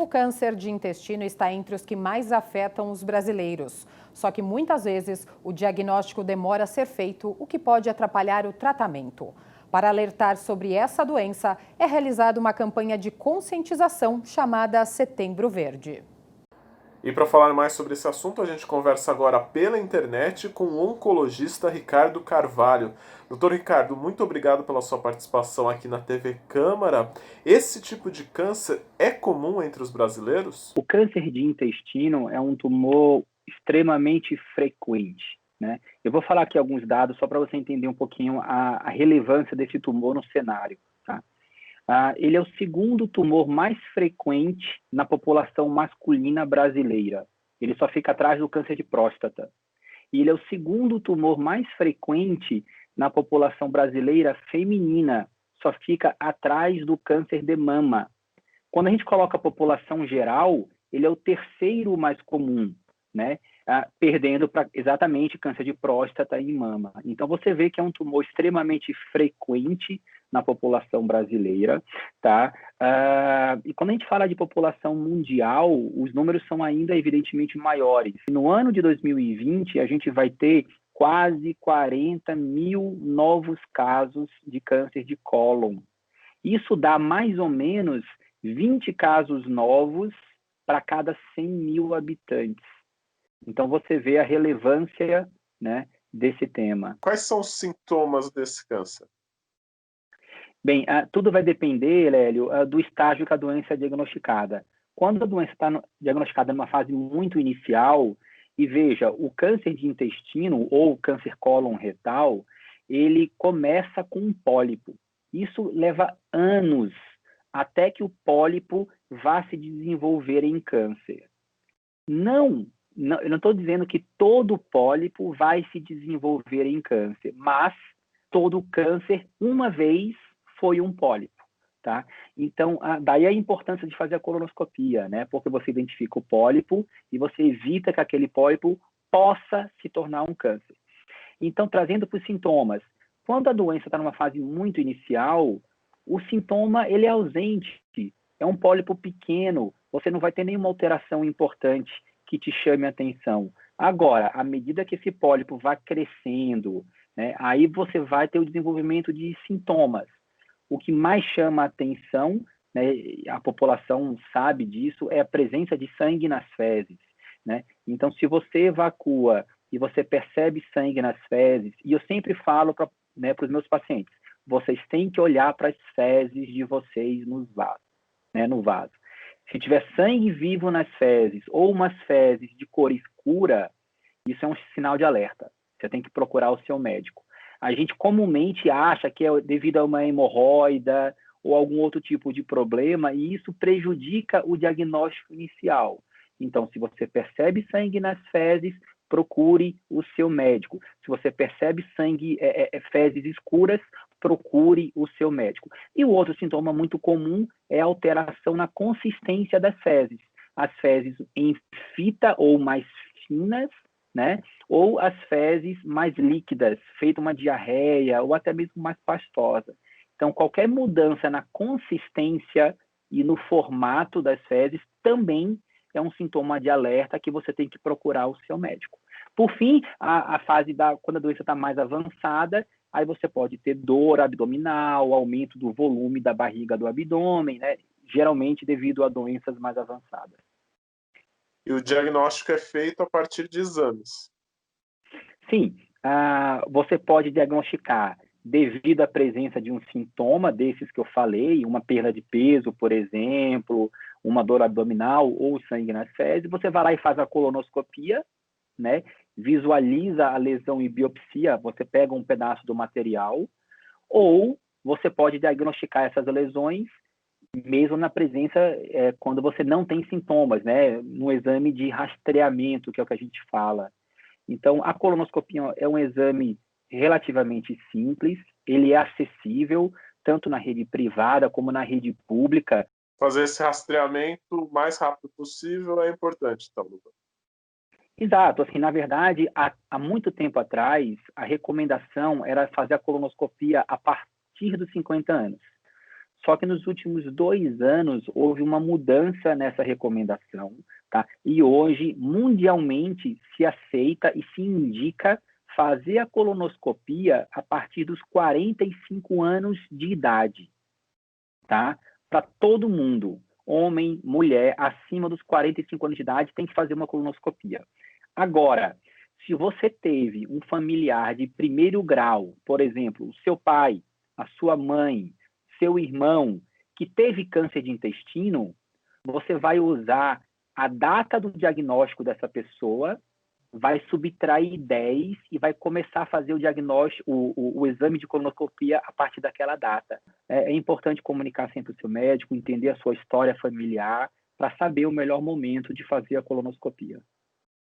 O câncer de intestino está entre os que mais afetam os brasileiros. Só que muitas vezes o diagnóstico demora a ser feito, o que pode atrapalhar o tratamento. Para alertar sobre essa doença, é realizada uma campanha de conscientização chamada Setembro Verde. E para falar mais sobre esse assunto, a gente conversa agora pela internet com o oncologista Ricardo Carvalho. Doutor Ricardo, muito obrigado pela sua participação aqui na TV Câmara. Esse tipo de câncer é comum entre os brasileiros? O câncer de intestino é um tumor extremamente frequente, né? Eu vou falar aqui alguns dados só para você entender um pouquinho a relevância desse tumor no cenário, tá? Ele é o segundo tumor mais frequente na população masculina brasileira. Ele só fica atrás do câncer de próstata. E ele é o segundo tumor mais frequente na população brasileira feminina. Só fica atrás do câncer de mama. Quando a gente coloca a população geral, ele é o terceiro mais comum, né? Perdendo para exatamente câncer de próstata e mama. Então, você vê que é um tumor extremamente frequente na população brasileira, tá? E quando a gente fala de população mundial, os números são ainda, evidentemente, maiores. No ano de 2020, a gente vai ter quase 40 mil novos casos de câncer de cólon. Isso dá mais ou menos 20 casos novos para cada 100 mil habitantes. Então, você vê a relevância, né, desse tema. Quais são os sintomas desse câncer? Bem, tudo vai depender, Lélio, do estágio que a doença é diagnosticada. Quando a doença está diagnosticada numa fase muito inicial, e veja, o câncer de intestino ou câncer cólon retal, ele começa com um pólipo. Isso leva anos até que o pólipo vá se desenvolver em câncer. Não, eu não estou dizendo que todo pólipo vai se desenvolver em câncer, mas todo câncer, uma vez, foi um pólipo, tá? Então, daí a importância de fazer a colonoscopia, né? Porque você identifica o pólipo e você evita que aquele pólipo possa se tornar um câncer. Então, trazendo para os sintomas, quando a doença está numa fase muito inicial, o sintoma ele é ausente, é um pólipo pequeno, você não vai ter nenhuma alteração importante que te chame a atenção. Agora, à medida que esse pólipo vai crescendo, né, aí você vai ter o desenvolvimento de sintomas. O que mais chama a atenção, né, a população sabe disso, é a presença de sangue nas fezes, né? Então, se você evacua e você percebe sangue nas fezes, e eu sempre falo para os meus pacientes, vocês têm que olhar para as fezes de vocês no vaso. Se tiver sangue vivo nas fezes ou umas fezes de cor escura, isso é um sinal de alerta. Você tem que procurar o seu médico. A gente comumente acha que é devido a uma hemorroida ou algum outro tipo de problema, e isso prejudica o diagnóstico inicial. Então, se você percebe sangue nas fezes, procure o seu médico. Se você percebe sangue, fezes escuras, procure o seu médico. E o outro sintoma muito comum é a alteração na consistência das fezes. As fezes em fita ou mais finas, né? Ou as fezes mais líquidas, feita uma diarreia, ou até mesmo mais pastosa. Então, qualquer mudança na consistência e no formato das fezes também é um sintoma de alerta que você tem que procurar o seu médico. Por fim, a fase quando a doença está mais avançada, aí você pode ter dor abdominal, aumento do volume da barriga do abdômen, né? Geralmente devido a doenças mais avançadas. E o diagnóstico é feito a partir de exames? Sim, você pode diagnosticar devido à presença de um sintoma desses que eu falei, uma perda de peso, por exemplo, uma dor abdominal ou sangue nas fezes, você vai lá e faz a colonoscopia, né? Visualiza a lesão em biopsia, você pega um pedaço do material, ou você pode diagnosticar essas lesões mesmo na presença, quando você não tem sintomas, né? No exame de rastreamento, que é o que a gente fala. Então, a colonoscopia é um exame relativamente simples, ele é acessível, tanto na rede privada como na rede pública. Fazer esse rastreamento o mais rápido possível é importante, então, doutor. Exato, assim, na verdade, há muito tempo atrás, a recomendação era fazer a colonoscopia a partir dos 50 anos. Só que nos últimos 2 anos houve uma mudança nessa recomendação, tá? E hoje, mundialmente, se aceita e se indica fazer a colonoscopia a partir dos 45 anos de idade, tá? Para todo mundo, homem, mulher, acima dos 45 anos de idade, tem que fazer uma colonoscopia. Agora, se você teve um familiar de primeiro grau, por exemplo, o seu pai, a sua mãe, seu irmão, que teve câncer de intestino, você vai usar a data do diagnóstico dessa pessoa, vai subtrair 10 e vai começar a fazer o diagnóstico, o exame de colonoscopia a partir daquela data. É importante comunicar sempre com o seu médico, entender a sua história familiar, para saber o melhor momento de fazer a colonoscopia.